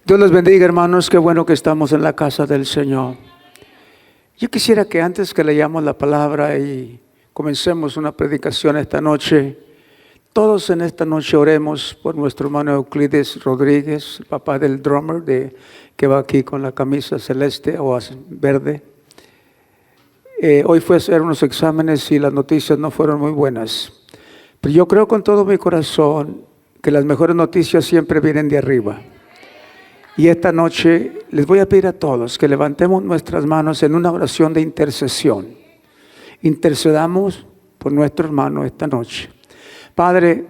Dios les bendiga, hermanos. Qué bueno que estamos en la casa del Señor. Yo quisiera que antes que leamos la palabra y comencemos una predicación esta noche, todos en esta noche oremos por nuestro hermano Euclides Rodríguez, el papá del drummer que va aquí con la camisa celeste o verde. Hoy fue a hacer unos exámenes y las noticias no fueron muy buenas. Pero yo creo con todo mi corazón que las mejores noticias siempre vienen de arriba. Y esta noche les voy a pedir a todos que levantemos nuestras manos en una oración de intercesión. Intercedamos por nuestro hermano esta noche. Padre,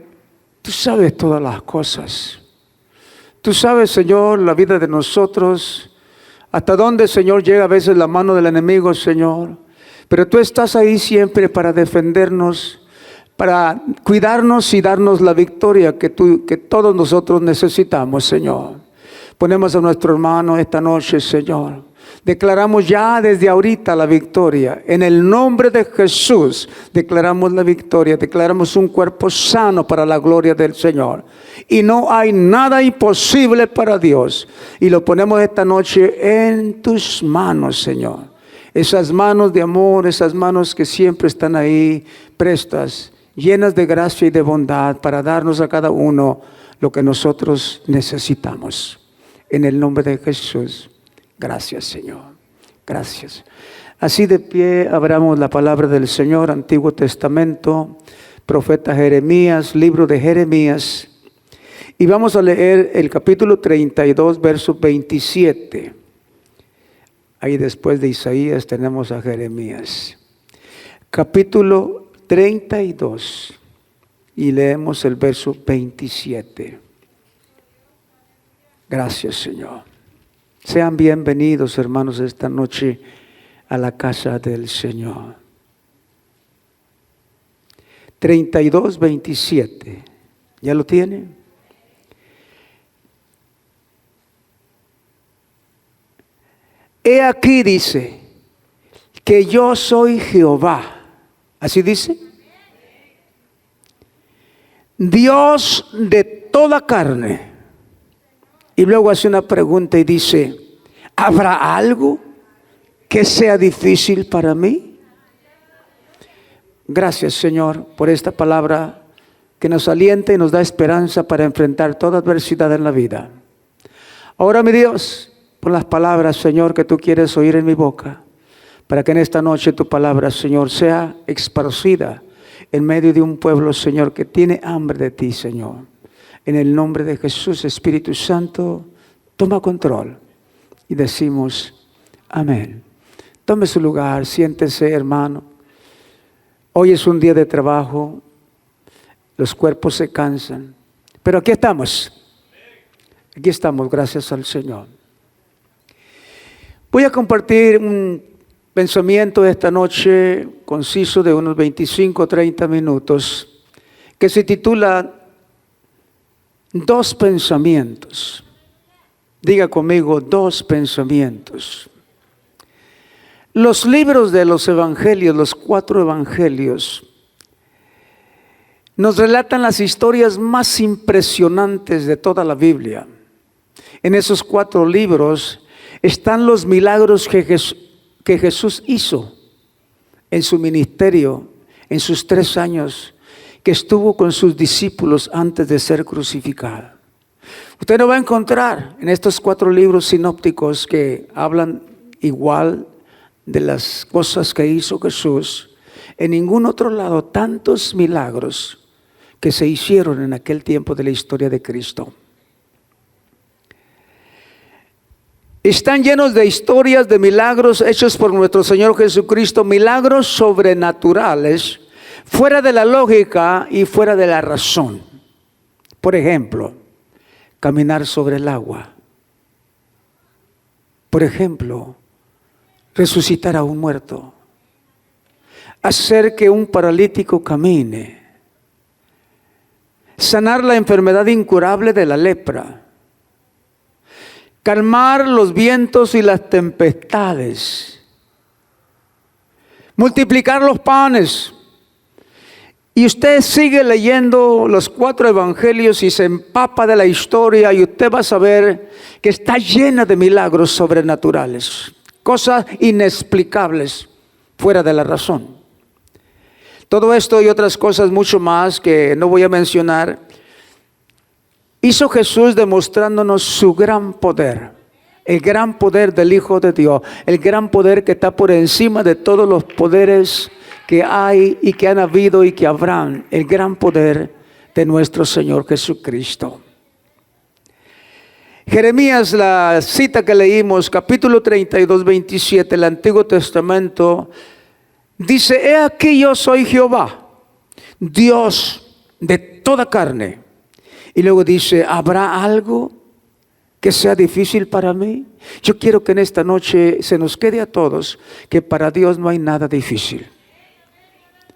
tú sabes todas las cosas. Tú sabes, Señor, la vida de nosotros. Hasta dónde, Señor, llega a veces la mano del enemigo, Señor. Pero tú estás ahí siempre para defendernos, para cuidarnos y darnos la victoria que todos nosotros necesitamos, Señor. Ponemos a nuestro hermano esta noche, Señor. Declaramos ya desde ahorita la victoria. En el nombre de Jesús declaramos la victoria. Declaramos un cuerpo sano para la gloria del Señor. Y no hay nada imposible para Dios. Y lo ponemos esta noche en tus manos, Señor. Esas manos de amor, esas manos que siempre están ahí prestas, llenas de gracia y de bondad para darnos a cada uno lo que nosotros necesitamos. En el nombre de Jesús. Gracias, Señor. Gracias. Así de pie, abramos la palabra del Señor, Antiguo Testamento, profeta Jeremías, libro de Jeremías. Y vamos a leer el capítulo 32, verso 27. Ahí después de Isaías tenemos a Jeremías. Capítulo 32. Y leemos el verso 27. Gracias, Señor. Sean bienvenidos, hermanos, esta noche a la casa del Señor. 32, 27. ¿Ya lo tiene? He aquí, dice, que yo soy Jehová. ¿Así dice? Dios de toda carne. Y luego hace una pregunta y dice, ¿habrá algo que sea difícil para mí? Gracias, Señor, por esta palabra que nos alienta y nos da esperanza para enfrentar toda adversidad en la vida. Ahora, mi Dios, por las palabras, Señor, que tú quieres oír en mi boca, para que en esta noche tu palabra, Señor, sea esparcida en medio de un pueblo, Señor, que tiene hambre de ti, Señor. En el nombre de Jesús, Espíritu Santo, toma control. Y decimos, amén. Tome su lugar, siéntese, hermano. Hoy es un día de trabajo, los cuerpos se cansan, pero aquí estamos. Aquí estamos, gracias al Señor. Voy a compartir un pensamiento esta noche, conciso, de unos 25 o 30 minutos, que se titula Dos pensamientos. Diga conmigo, dos pensamientos. Los libros de los evangelios, los 4 evangelios, nos relatan las historias más impresionantes de toda la Biblia. En esos 4 libros están los milagros que Jesús hizo en su ministerio, en sus 3 años que estuvo con sus discípulos antes de ser crucificado. Usted no va a encontrar en estos 4 libros sinópticos que hablan igual de las cosas que hizo Jesús, en ningún otro lado tantos milagros que se hicieron en aquel tiempo de la historia de Cristo. Están llenos de historias de milagros hechos por nuestro Señor Jesucristo, milagros sobrenaturales, fuera de la lógica y fuera de la razón. Por ejemplo, caminar sobre el agua. Por ejemplo, resucitar a un muerto. Hacer que un paralítico camine. Sanar la enfermedad incurable de la lepra. Calmar los vientos y las tempestades. Multiplicar los panes. Y usted sigue leyendo los 4 evangelios y se empapa de la historia y usted va a saber que está llena de milagros sobrenaturales, cosas inexplicables, fuera de la razón. Todo esto y otras cosas mucho más que no voy a mencionar, hizo Jesús demostrándonos su gran poder, el gran poder del Hijo de Dios, el gran poder que está por encima de todos los poderes que hay y que han habido y que habrán, el gran poder de nuestro Señor Jesucristo. Jeremías, la cita que leímos, capítulo 32, 27, el Antiguo Testamento, dice: he aquí yo soy Jehová, Dios de toda carne. Y luego dice: ¿habrá algo que sea difícil para mí? Yo quiero que en esta noche se nos quede a todos que para Dios no hay nada difícil.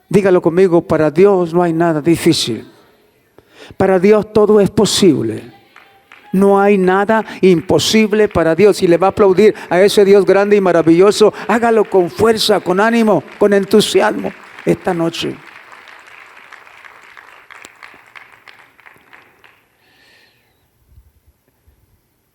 Dígalo conmigo: para Dios no hay nada difícil. Para Dios todo es posible. No hay nada imposible para Dios. Y le va a aplaudir a ese Dios grande y maravilloso, hágalo con fuerza, con ánimo, con entusiasmo esta noche.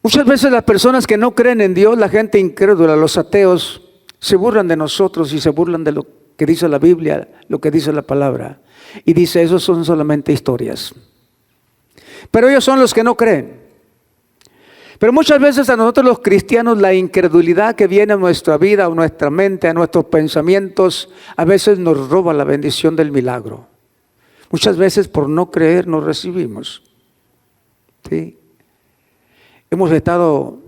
Muchas veces las personas que no creen en Dios, la gente incrédula, los ateos, se burlan de nosotros y se burlan de lo que dice la Biblia, lo que dice la palabra. Y dice: esos son solamente historias. Pero ellos son los que no creen. Pero muchas veces a nosotros los cristianos, la incredulidad que viene a nuestra vida, a nuestra mente, a nuestros pensamientos, a veces nos roba la bendición del milagro. Muchas veces por no creer no recibimos. ¿Sí? Hemos estado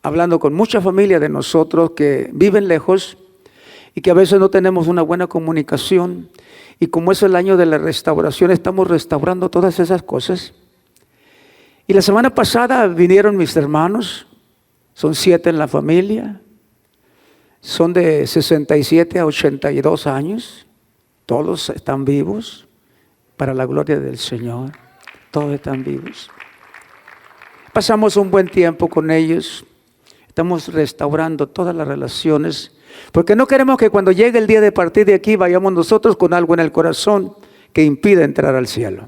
hablando con mucha familia de nosotros que viven lejos y que a veces no tenemos una buena comunicación. Y como es el año de la restauración, estamos restaurando todas esas cosas. Y la semana pasada vinieron mis hermanos, son 7 en la familia, son de 67 a 82 años, todos están vivos, para la gloria del Señor, todos están vivos. Pasamos un buen tiempo con ellos, estamos restaurando todas las relaciones, porque no queremos que cuando llegue el día de partir de aquí vayamos nosotros con algo en el corazón que impida entrar al cielo.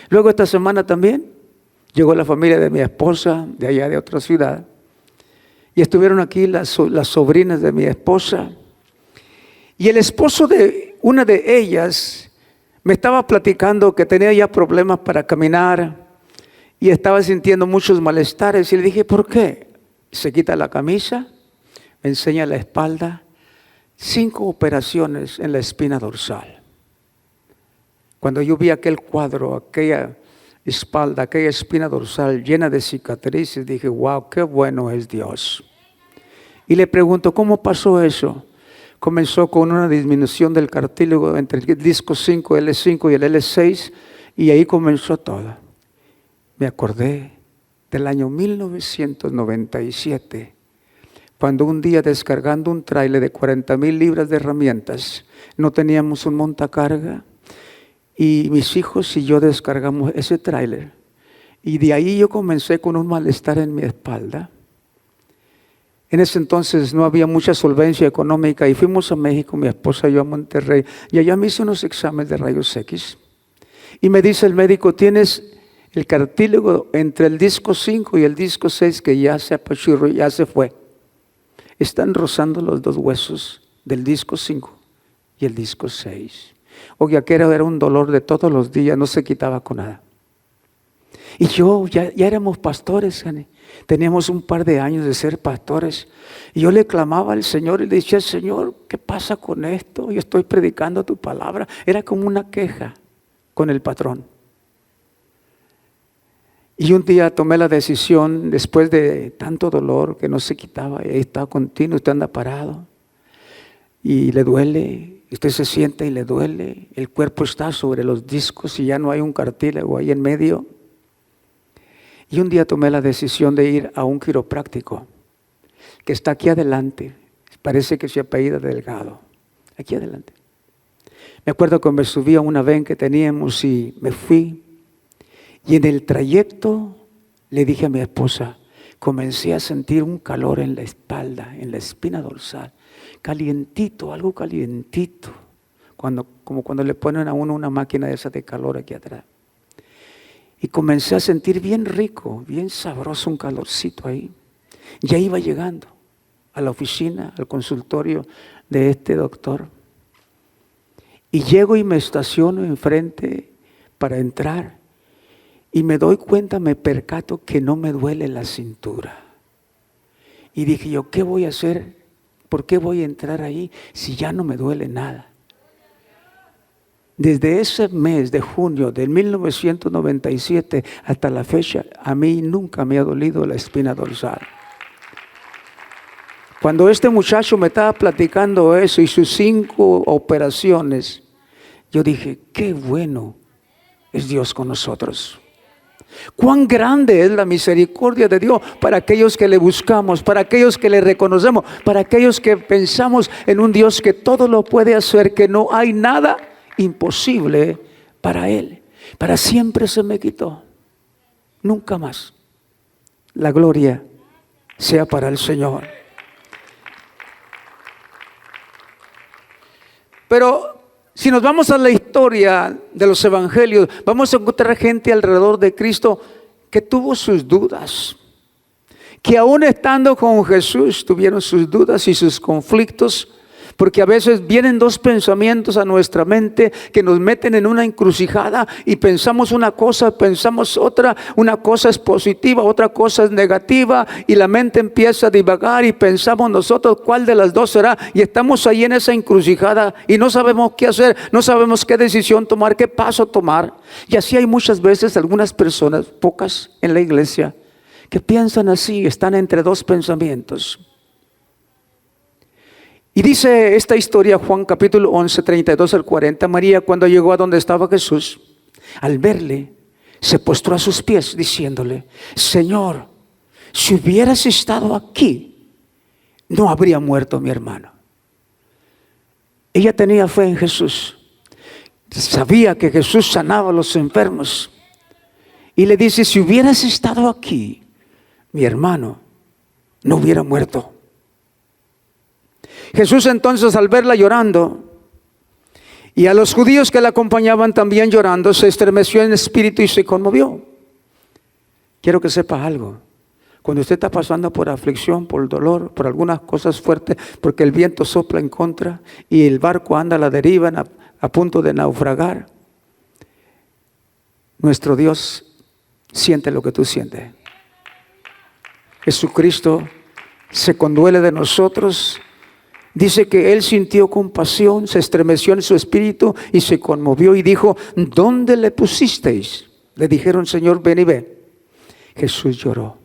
Luego esta semana también llegó la familia de mi esposa, de allá de otra ciudad, y estuvieron aquí las sobrinas de mi esposa. Y el esposo de una de ellas me estaba platicando que tenía ya problemas para caminar y estaba sintiendo muchos malestares. Y le dije: ¿por qué? Se quita la camisa, me enseña la espalda, 5 operaciones en la espina dorsal. Cuando yo vi aquel cuadro, aquella espalda, aquella espina dorsal llena de cicatrices, dije: wow, qué bueno es Dios. Y le pregunto: ¿cómo pasó eso? Comenzó con una disminución del cartílago entre el disco 5, L5 y el L6, y ahí comenzó todo. Me acordé del año 1997, cuando un día, descargando un tráiler de 40,000 libras de herramientas, no teníamos un montacarga, y mis hijos y yo descargamos ese tráiler. Y de ahí yo comencé con un malestar en mi espalda. En ese entonces no había mucha solvencia económica y fuimos a México, mi esposa y yo, a Monterrey. Y allá me hice unos exámenes de rayos X. Y me dice el médico: tienes el cartílago entre el disco 5 y el disco 6 que ya se apachurró, ya se fue. Están rozando los 2 huesos del disco 5 y el disco 6. Oye, aquello era un dolor de todos los días, no se quitaba con nada. Y yo, ya éramos pastores, teníamos un par de años de ser pastores. Y yo le clamaba al Señor y le decía: Señor, ¿qué pasa con esto? Yo estoy predicando tu palabra. Era como una queja con el patrón. Y un día tomé la decisión, después de tanto dolor que no se quitaba, y estaba continuo, usted anda parado y le duele. Usted se sienta y le duele, el cuerpo está sobre los discos y ya no hay un cartílago ahí en medio. Y un día tomé la decisión de ir a un quiropráctico que está aquí adelante, parece que se apellida Delgado, aquí adelante. Me acuerdo que me subí a una van que teníamos y me fui, y en el trayecto le dije a mi esposa: comencé a sentir un calor en la espalda, en la espina dorsal. Calientito, algo calientito, como cuando le ponen a uno una máquina de esa de calor aquí atrás. Y comencé a sentir bien rico, bien sabroso, un calorcito ahí. Ya iba llegando a la oficina, al consultorio de este doctor. Y llego y me estaciono enfrente para entrar. Y me doy cuenta, me percato que no me duele la cintura. Y dije yo, ¿qué voy a hacer? ¿Por qué voy a entrar ahí si ya no me duele nada? Desde ese mes de junio de 1997 hasta la fecha, a mí nunca me ha dolido la espina dorsal. Cuando este muchacho me estaba platicando eso y sus 5 operaciones, yo dije, qué bueno es Dios con nosotros. Cuán grande es la misericordia de Dios para aquellos que le buscamos, para aquellos que le reconocemos, para aquellos que pensamos en un Dios que todo lo puede hacer, que no hay nada imposible para Él. Para siempre se me quitó. Nunca más. La gloria sea para el Señor. Pero si nos vamos a la historia de los evangelios, vamos a encontrar gente alrededor de Cristo que tuvo sus dudas, que aún estando con Jesús tuvieron sus dudas y sus conflictos, porque a veces vienen 2 pensamientos a nuestra mente que nos meten en una encrucijada y pensamos una cosa, pensamos otra, una cosa es positiva, otra cosa es negativa y la mente empieza a divagar y pensamos nosotros cuál de las 2 será y estamos ahí en esa encrucijada y no sabemos qué hacer, no sabemos qué decisión tomar, qué paso tomar. Y así hay muchas veces algunas personas, pocas en la iglesia, que piensan así, están entre 2 pensamientos. Y dice esta historia, Juan capítulo 11, 32 al 40, María cuando llegó a donde estaba Jesús, al verle, se postró a sus pies diciéndole, Señor, si hubieras estado aquí, no habría muerto mi hermano. Ella tenía fe en Jesús, sabía que Jesús sanaba a los enfermos. Y le dice, si hubieras estado aquí, mi hermano no hubiera muerto. Jesús entonces al verla llorando y a los judíos que la acompañaban también llorando, se estremeció en espíritu y se conmovió. Quiero que sepa algo. Cuando usted está pasando por aflicción, por dolor, por algunas cosas fuertes, porque el viento sopla en contra y el barco anda a la deriva a punto de naufragar, nuestro Dios siente lo que tú sientes. Jesucristo se conduele de nosotros. Dice que Él sintió compasión, se estremeció en su espíritu y se conmovió y dijo, ¿dónde le pusisteis? Le dijeron, Señor, ven y ve. Jesús lloró.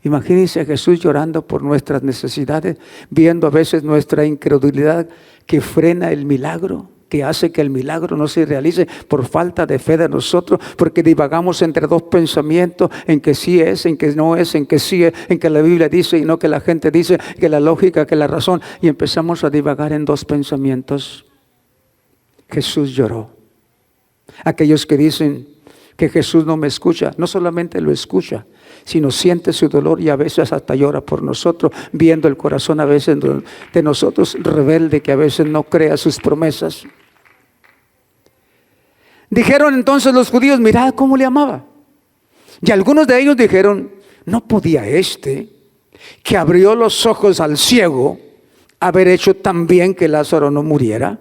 Imagínense a Jesús llorando por nuestras necesidades, viendo a veces nuestra incredulidad que frena el milagro, que hace que el milagro no se realice por falta de fe de nosotros, porque divagamos entre 2 pensamientos, en que sí es, en que no es, en que sí es, en que la Biblia dice y no que la gente dice, que la lógica, que la razón, y empezamos a divagar en 2 pensamientos. Jesús lloró. Aquellos que dicen que Jesús no me escucha, no solamente lo escucha, sino siente su dolor y a veces hasta llora por nosotros, viendo el corazón a veces de nosotros rebelde, que a veces no crea sus promesas. Dijeron entonces los judíos, mirad cómo le amaba. Y algunos de ellos dijeron, ¿no podía este, que abrió los ojos al ciego, haber hecho también que Lázaro no muriera?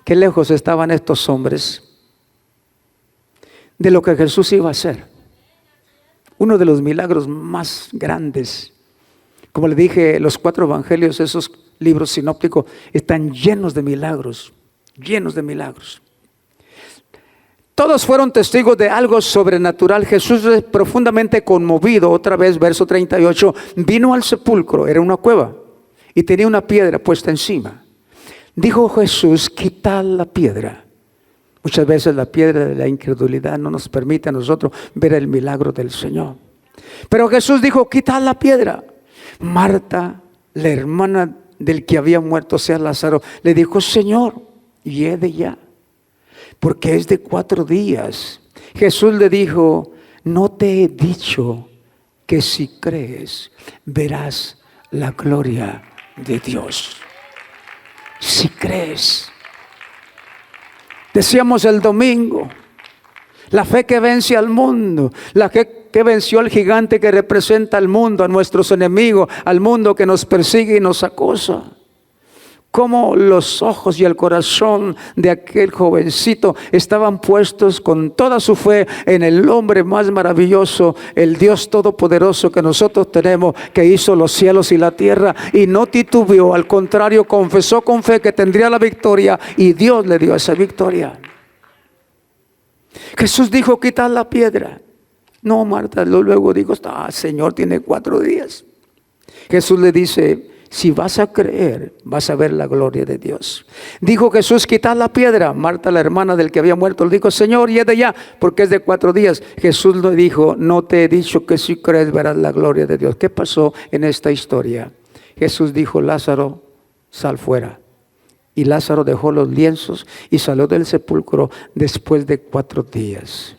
Qué lejos estaban estos hombres de lo que Jesús iba a hacer. Uno de los milagros más grandes. Como le dije, los 4 evangelios, esos libros sinópticos, están llenos de milagros, llenos de milagros. Todos fueron testigos de algo sobrenatural. Jesús, profundamente conmovido, otra vez, verso 38, vino al sepulcro, era una cueva, y tenía una piedra puesta encima. Dijo Jesús, quitad la piedra. Muchas veces la piedra de la incredulidad no nos permite a nosotros ver el milagro del Señor. Pero Jesús dijo, quitad la piedra. Marta, la hermana del que había muerto, o sea Lázaro, le dijo, Señor, hiede ya, porque es de 4 días. Jesús le dijo, no te he dicho que si crees, verás la gloria de Dios. si crees. Decíamos el domingo, la fe que vence al mundo, la fe que venció al gigante que representa al mundo, a nuestros enemigos, al mundo que nos persigue y nos acosa. Cómo los ojos y el corazón de aquel jovencito estaban puestos con toda su fe en el hombre más maravilloso, el Dios todopoderoso que nosotros tenemos, que hizo los cielos y la tierra, y no titubeó, al contrario, confesó con fe que tendría la victoria, y Dios le dio esa victoria. Jesús dijo: quitad la piedra. No, Marta luego dijo: Señor, tiene 4 días. Jesús le dice: si vas a creer, vas a ver la gloria de Dios. Dijo Jesús: quitad la piedra. Marta, la hermana del que había muerto, le dijo: Señor, y es de ya, porque es de 4 días. Jesús le dijo: no te he dicho que si crees verás la gloria de Dios. ¿Qué pasó en esta historia? Jesús dijo: Lázaro, sal fuera. Y Lázaro dejó los lienzos y salió del sepulcro después de 4 días.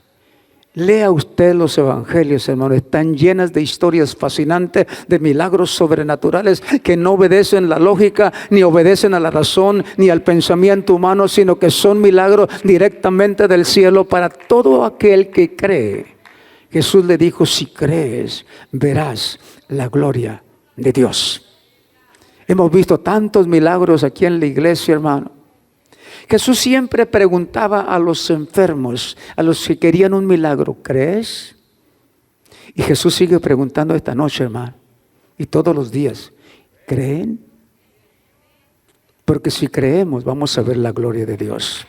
Lea usted los evangelios, hermano, están llenas de historias fascinantes, de milagros sobrenaturales que no obedecen la lógica, ni obedecen a la razón, ni al pensamiento humano, sino que son milagros directamente del cielo para todo aquel que cree. Jesús le dijo: si crees, verás la gloria de Dios. Hemos visto tantos milagros aquí en la iglesia, hermano. Jesús siempre preguntaba a los enfermos, a los que querían un milagro: ¿crees? Y Jesús sigue preguntando esta noche, hermano, y todos los días: ¿creen? Porque si creemos, vamos a ver la gloria de Dios.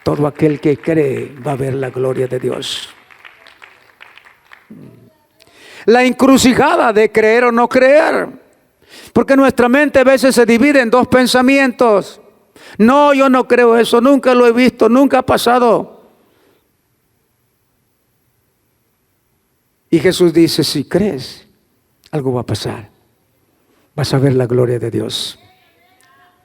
Todo aquel que cree va a ver la gloria de Dios. La encrucijada de creer o no creer, porque nuestra mente a veces se divide en 2 pensamientos. No, yo no creo eso, nunca lo he visto, nunca ha pasado. Y Jesús dice: si crees, algo va a pasar. Vas a ver la gloria de Dios.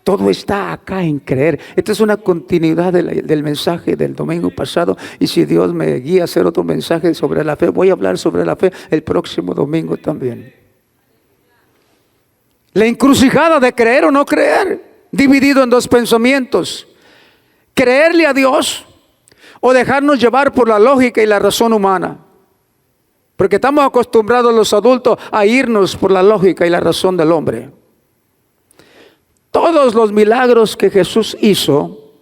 Todo está acá en creer. Esta es una continuidad del mensaje del domingo pasado. Y si Dios me guía a hacer otro mensaje sobre la fe, voy a hablar sobre la fe el próximo domingo también. La encrucijada de creer o no creer, dividido en 2 pensamientos: creerle a Dios o dejarnos llevar por la lógica y la razón humana. Porque estamos acostumbrados los adultos a irnos por la lógica y la razón del hombre. Todos los milagros que Jesús hizo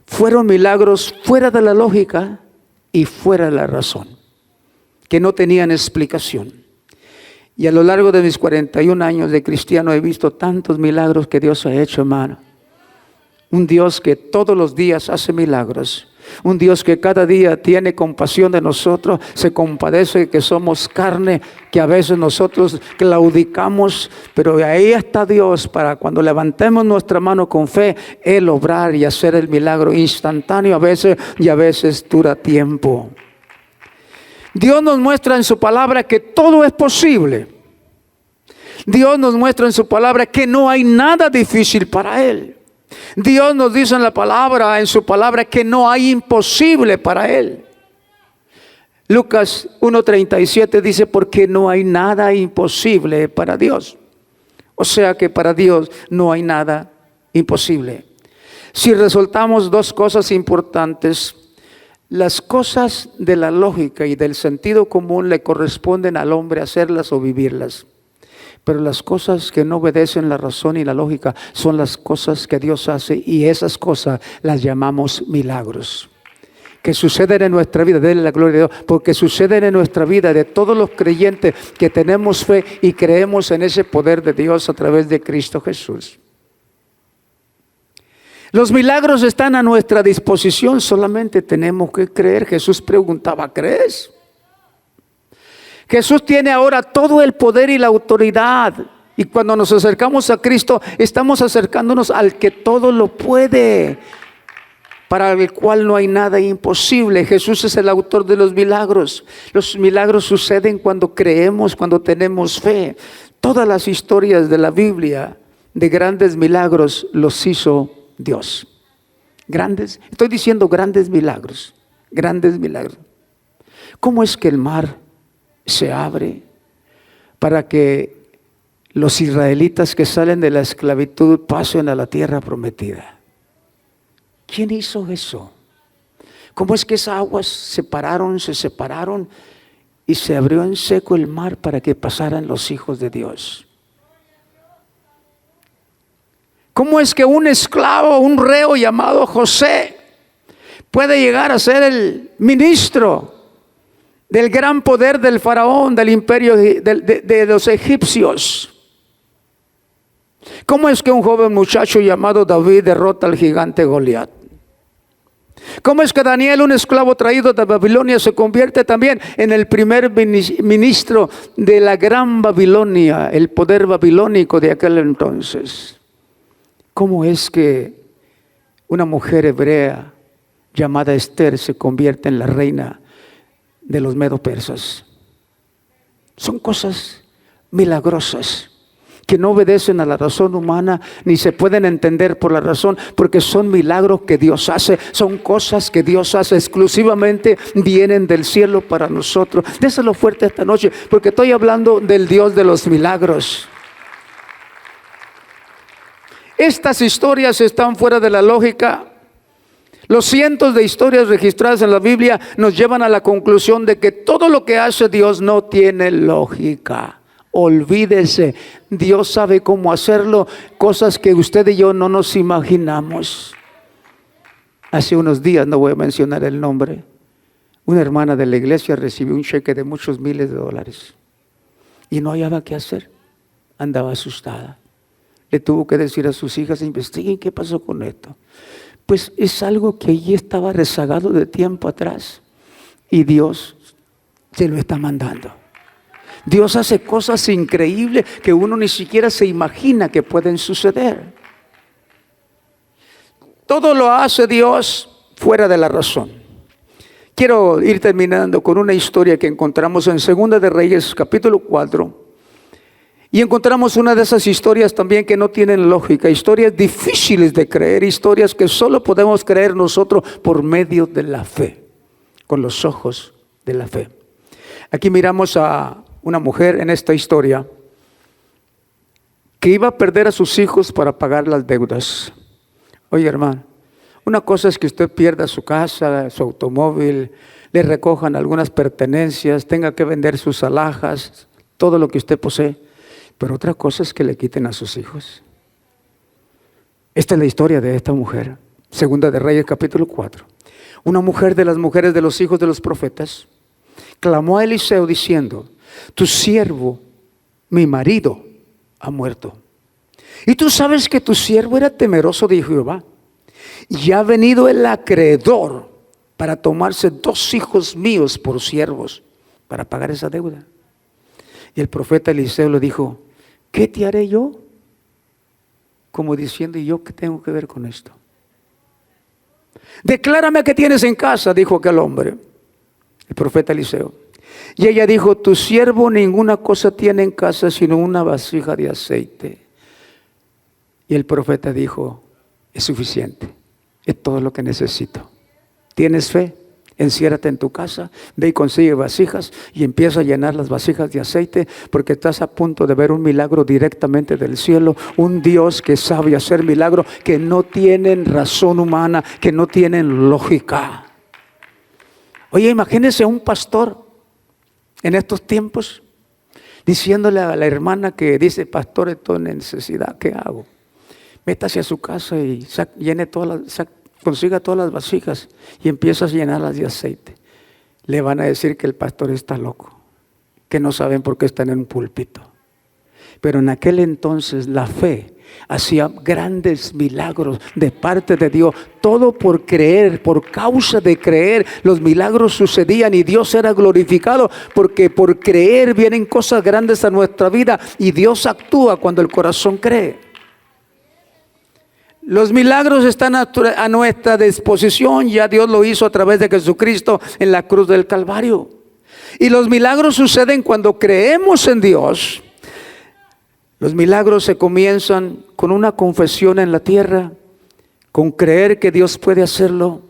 fueron milagros fuera de la lógica y fuera de la razón, que no tenían explicación. Y a lo largo de mis 41 años de cristiano he visto tantos milagros que Dios ha hecho, hermano. Un Dios que todos los días hace milagros. Un Dios que cada día tiene compasión de nosotros, se compadece de que somos carne, que a veces nosotros claudicamos, pero ahí está Dios para cuando levantemos nuestra mano con fe, Él obrar y hacer el milagro instantáneo a veces, y a veces dura tiempo. Dios nos muestra en su palabra que todo es posible. Dios nos muestra en su palabra que no hay nada difícil para Él. Dios nos dice en su palabra que no hay imposible para Él. Lucas 1:37 dice: porque no hay nada imposible para Dios. O sea que para Dios no hay nada imposible. Si resaltamos 2 cosas importantes: las cosas de la lógica y del sentido común le corresponden al hombre hacerlas o vivirlas. Pero las cosas que no obedecen la razón y la lógica son las cosas que Dios hace, y esas cosas las llamamos milagros. Que suceden en nuestra vida, denle la gloria de Dios, porque suceden en nuestra vida de todos los creyentes que tenemos fe y creemos en ese poder de Dios a través de Cristo Jesús. Los milagros están a nuestra disposición, solamente tenemos que creer. Jesús preguntaba: ¿crees? Jesús tiene ahora todo el poder y la autoridad, y cuando nos acercamos a Cristo estamos acercándonos al que todo lo puede, para el cual no hay nada imposible. Jesús es el autor de los milagros. Los milagros suceden cuando creemos, cuando tenemos fe. Todas las historias de la Biblia de grandes milagros los hizo Dios. Grandes, estoy diciendo grandes milagros, grandes milagros. ¿Cómo es que el mar se abre para que los israelitas que salen de la esclavitud pasen a la tierra prometida. ¿Quién hizo eso? ¿Cómo es que esas aguas se separaron y se abrió en seco el mar para que pasaran los hijos de Dios? ¿Cómo es que un esclavo, un reo llamado José, puede llegar a ser el ministro del gran poder del faraón, del imperio de los egipcios? ¿Cómo es que un joven muchacho llamado David derrota al gigante Goliat? ¿Cómo es que Daniel, un esclavo traído de Babilonia, se convierte también en el primer ministro de la gran Babilonia, el poder babilónico de aquel entonces? ¿Cómo es que una mujer hebrea llamada Esther se convierte en la reina de los medo-persas? Son cosas milagrosas que no obedecen a la razón humana ni se pueden entender por la razón, porque son milagros que Dios hace, son cosas que Dios hace exclusivamente, vienen del cielo para nosotros. Déselo fuerte esta noche, porque estoy hablando del Dios de los milagros. Estas historias están fuera de la lógica. Los cientos de historias registradas en la Biblia nos llevan a la conclusión de que todo lo que hace Dios no tiene lógica. Olvídese, Dios sabe cómo hacerlo, cosas que usted y yo no nos imaginamos. Hace unos días, no voy a mencionar el nombre, una hermana de la iglesia recibió un cheque de muchos miles de dólares y no hallaba qué hacer, andaba asustada. Le tuvo que decir a sus hijas: investiguen qué pasó con esto. Pues es algo que allí estaba rezagado de tiempo atrás y Dios se lo está mandando. Dios hace cosas increíbles que uno ni siquiera se imagina que pueden suceder. Todo lo hace Dios fuera de la razón. Quiero ir terminando con una historia que encontramos en Segunda de Reyes, capítulo 4. Y encontramos una de esas historias también que no tienen lógica, historias difíciles de creer, historias que solo podemos creer nosotros por medio de la fe, con los ojos de la fe. Aquí miramos a una mujer en esta historia que iba a perder a sus hijos para pagar las deudas. Oye, hermano, una cosa es que usted pierda su casa, su automóvil, le recojan algunas pertenencias, tenga que vender sus alhajas, todo lo que usted posee. Pero otra cosa es que le quiten a sus hijos. Esta es la historia de esta mujer. Segunda de Reyes, capítulo 4. Una mujer de las mujeres de los hijos de los profetas clamó a Eliseo diciendo: tu siervo, mi marido, ha muerto. Y tú sabes que tu siervo era temeroso de Jehová. Y ha venido el acreedor para tomarse 2 hijos míos por siervos para pagar esa deuda. Y el profeta Eliseo le dijo: ¿qué te haré yo? Como diciendo: ¿y yo qué tengo que ver con esto? Declárame qué tienes en casa, dijo aquel hombre, el profeta Eliseo. Y ella dijo: tu siervo ninguna cosa tiene en casa sino una vasija de aceite. Y el profeta dijo: es suficiente, es todo lo que necesito. ¿Tienes fe? Enciérrate en tu casa, ve y consigue vasijas y empieza a llenar las vasijas de aceite, porque estás a punto de ver un milagro directamente del cielo, un Dios que sabe hacer milagros que no tienen razón humana, que no tienen lógica. Oye, imagínese a un pastor en estos tiempos diciéndole a la hermana que dice: pastor, estoy en necesidad, ¿qué hago? Métase a su casa y llene consiga todas las vasijas y empieza a llenarlas de aceite. Le van a decir que el pastor está loco, que no saben por qué están en un púlpito. Pero en aquel entonces la fe hacía grandes milagros de parte de Dios. Todo por creer, por causa de creer, los milagros sucedían y Dios era glorificado, porque por creer vienen cosas grandes a nuestra vida y Dios actúa cuando el corazón cree. Los milagros están a nuestra disposición, ya Dios lo hizo a través de Jesucristo en la cruz del Calvario. Y los milagros suceden cuando creemos en Dios. Los milagros se comienzan con una confesión en la tierra, con creer que Dios puede hacerlo,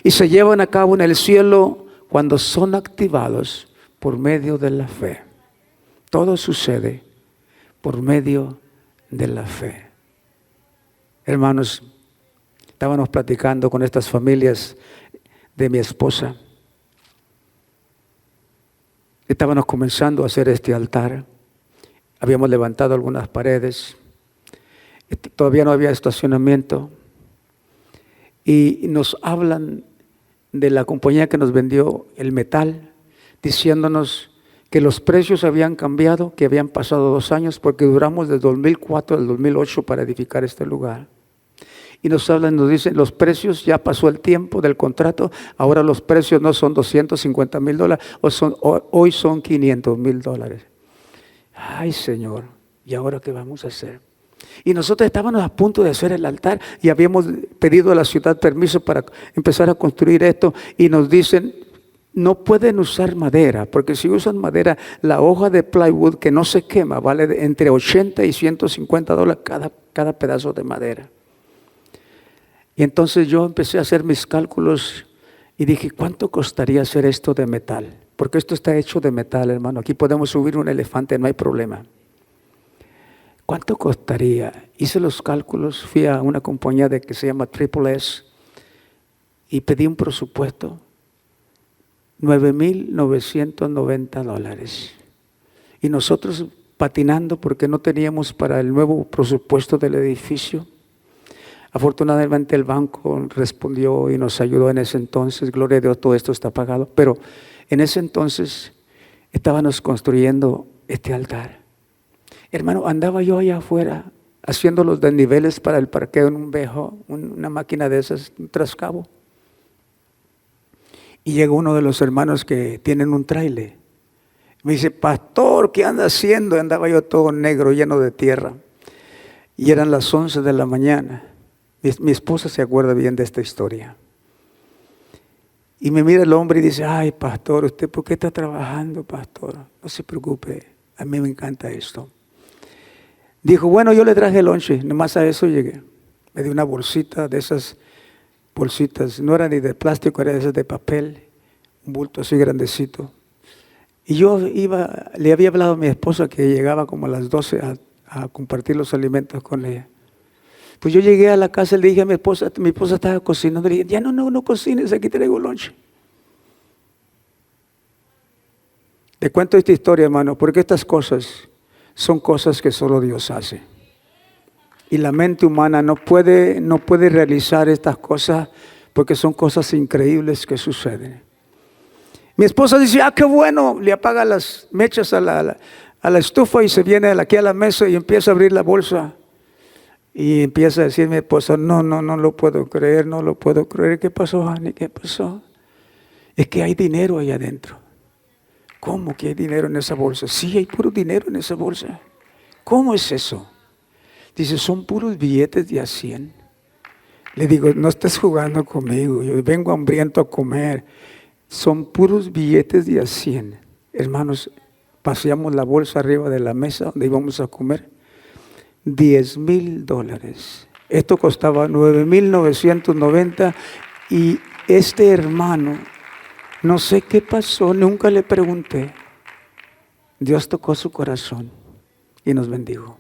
y se llevan a cabo en el cielo cuando son activados por medio de la fe. Todo sucede por medio de la fe. Hermanos, estábamos platicando con estas familias de mi esposa. Estábamos comenzando a hacer este altar. Habíamos levantado algunas paredes. Todavía no había estacionamiento. Y nos hablan de la compañía que nos vendió el metal, diciéndonos que los precios habían cambiado, que habían pasado 2 años, porque duramos desde 2004 al 2008 para edificar este lugar. Y nos hablan, nos dicen, los precios, ya pasó el tiempo del contrato, ahora los precios no son $250,000, hoy son $500,000. Ay, Señor, ¿y ahora qué vamos a hacer? Y nosotros estábamos a punto de hacer el altar y habíamos pedido a la ciudad permiso para empezar a construir esto, y nos dicen, no pueden usar madera, porque si usan madera, la hoja de plywood que no se quema vale entre $80 y $150 cada pedazo de madera. Y entonces yo empecé a hacer mis cálculos y dije, ¿cuánto costaría hacer esto de metal? Porque esto está hecho de metal, hermano. Aquí podemos subir un elefante, no hay problema. ¿Cuánto costaría? Hice los cálculos, fui a una compañía que se llama Triple S y pedí un presupuesto, $9,990. Y nosotros patinando porque no teníamos para el nuevo presupuesto del edificio. Afortunadamente el banco respondió y nos ayudó en ese entonces. Gloria a Dios, todo esto está pagado. Pero en ese entonces estábamos construyendo este altar. Hermano, andaba yo allá afuera haciendo los desniveles para el parqueo en un vejo, una máquina de esas, un trascabo. Y llegó uno de los hermanos que tienen un tráiler. Me dice, pastor, ¿qué anda haciendo? Y andaba yo todo negro, lleno de tierra. Y eran las 11 de la mañana. Mi esposa se acuerda bien de esta historia. Y me mira el hombre y dice, ay, pastor, ¿usted por qué está trabajando, pastor? No se preocupe, a mí me encanta esto. Dijo, bueno, yo le traje el lonche, nomás a eso llegué. Me dio una bolsita de esas bolsitas, no era ni de plástico, era de esas de papel, un bulto así grandecito. Y yo le había hablado a mi esposa que llegaba como a las 12 a compartir los alimentos con ella. Pues yo llegué a la casa y le dije a mi esposa estaba cocinando, le dije, ya no cocines, aquí traigo lonche. Te cuento esta historia, hermano, porque estas cosas son cosas que solo Dios hace. Y la mente humana no puede realizar estas cosas porque son cosas increíbles que suceden. Mi esposa dice, qué bueno, le apaga las mechas a la estufa y se viene aquí a la mesa y empieza a abrir la bolsa. Y empieza a decir mi esposa, no lo puedo creer, no lo puedo creer. ¿Qué pasó, Hani? ¿Qué pasó? Es que hay dinero ahí adentro. ¿Cómo que hay dinero en esa bolsa? Sí, hay puro dinero en esa bolsa. ¿Cómo es eso? Dice, son puros billetes de $100. Le digo, no estés jugando conmigo, yo vengo hambriento a comer. Son puros billetes de $100. Hermanos, paseamos la bolsa arriba de la mesa donde íbamos a comer. $10,000. Esto costaba 9,990 y este hermano, no sé qué pasó, nunca le pregunté. Dios tocó su corazón y nos bendijo.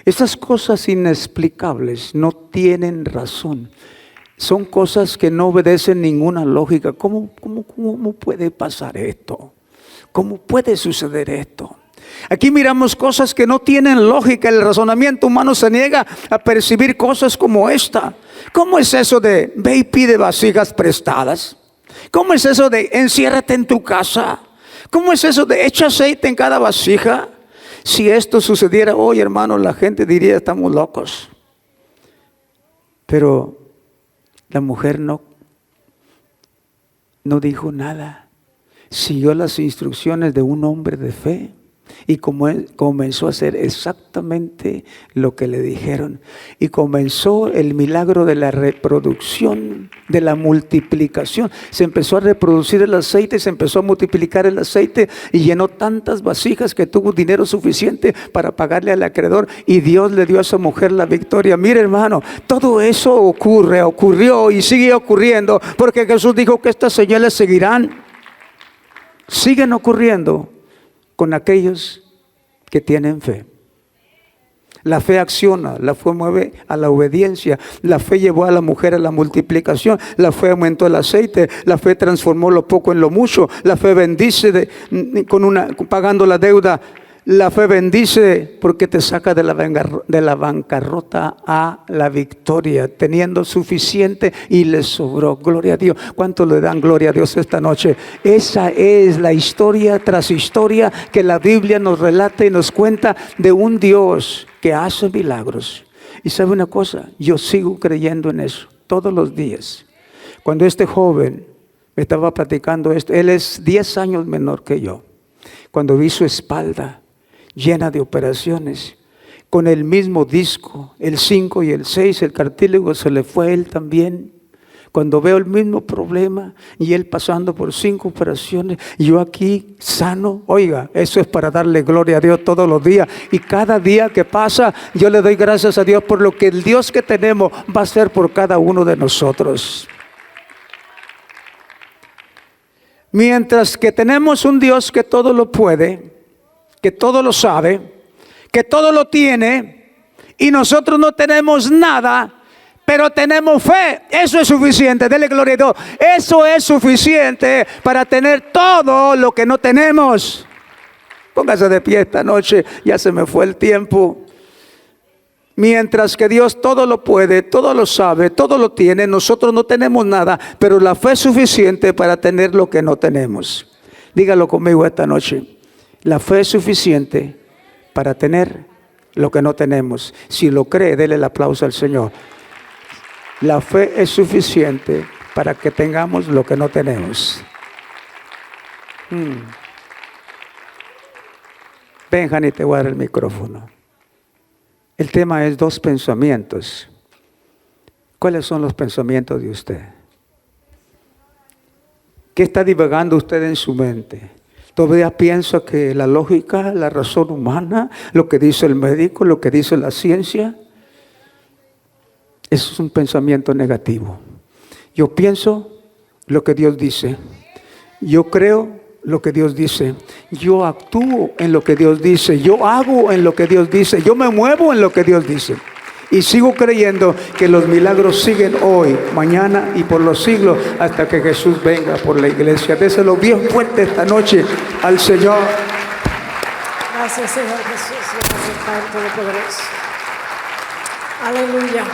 Estas cosas inexplicables no tienen razón. Son cosas que no obedecen ninguna lógica. ¿Cómo puede pasar esto? ¿Cómo puede suceder esto? Aquí miramos cosas que no tienen lógica. El razonamiento humano se niega a percibir cosas como esta. ¿Cómo es eso de ve y pide vasijas prestadas? ¿Cómo es eso de enciérrate en tu casa? ¿Cómo es eso de echa aceite en cada vasija? Si esto sucediera hoy, hermano, la gente diría estamos locos. Pero la mujer no dijo nada. Siguió las instrucciones de un hombre de fe. Y comenzó a hacer exactamente lo que le dijeron. Y comenzó el milagro de la reproducción, de la multiplicación. Se empezó a reproducir el aceite, se empezó a multiplicar el aceite y llenó tantas vasijas que tuvo dinero suficiente para pagarle al acreedor. Y Dios le dio a esa mujer la victoria. Mire, hermano, todo eso ocurrió y sigue ocurriendo porque Jesús dijo que estas señales siguen ocurriendo con aquellos que tienen fe. La fe acciona, la fe mueve a la obediencia, la fe llevó a la mujer a la multiplicación, la fe aumentó el aceite, la fe transformó lo poco en lo mucho, la fe bendice pagando la deuda. La fe bendice porque te saca de la bancarrota a la victoria, teniendo suficiente y le sobró. Gloria a Dios. ¿Cuántos le dan gloria a Dios esta noche? Esa es la historia tras historia que la Biblia nos relata y nos cuenta de un Dios que hace milagros. Y sabe una cosa, yo sigo creyendo en eso todos los días. Cuando este joven me estaba platicando esto, él es 10 años menor que yo. Cuando vi su espalda llena de operaciones, con el mismo disco, el 5 y el 6, el cartílago se le fue a él también. Cuando veo el mismo problema y él pasando por 5 operaciones, y yo aquí sano, oiga, eso es para darle gloria a Dios todos los días. Y cada día que pasa, yo le doy gracias a Dios por lo que el Dios que tenemos va a hacer por cada uno de nosotros. Mientras que tenemos un Dios que todo lo puede, que todo lo sabe, que todo lo tiene, y nosotros no tenemos nada, pero tenemos fe, eso es suficiente. Dele gloria a Dios. Eso es suficiente para tener todo lo que no tenemos. Póngase de pie esta noche, ya se me fue el tiempo. Mientras que Dios todo lo puede, todo lo sabe, todo lo tiene, nosotros no tenemos nada, pero la fe es suficiente para tener lo que no tenemos. Dígalo conmigo esta noche. La fe es suficiente para tener lo que no tenemos. Si lo cree, dele el aplauso al Señor. La fe es suficiente para que tengamos lo que no tenemos. Ven, Jani, te voy a dar el micrófono. El tema es 2 pensamientos. ¿Cuáles son los pensamientos de usted? ¿Qué está divagando usted en su mente? ¿Todavía piensa que la lógica, la razón humana, lo que dice el médico, lo que dice la ciencia? Eso es un pensamiento negativo. Yo pienso lo que Dios dice. Yo creo lo que Dios dice. Yo actúo en lo que Dios dice. Yo hago en lo que Dios dice. Yo me muevo en lo que Dios dice. Y sigo creyendo que los milagros siguen hoy, mañana y por los siglos hasta que Jesús venga por la iglesia. Déselo bien fuerte esta noche al Señor. Gracias, Señor Jesús. Gracias, Padre Todopoderoso. Aleluya.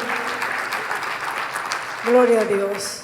Gloria a Dios.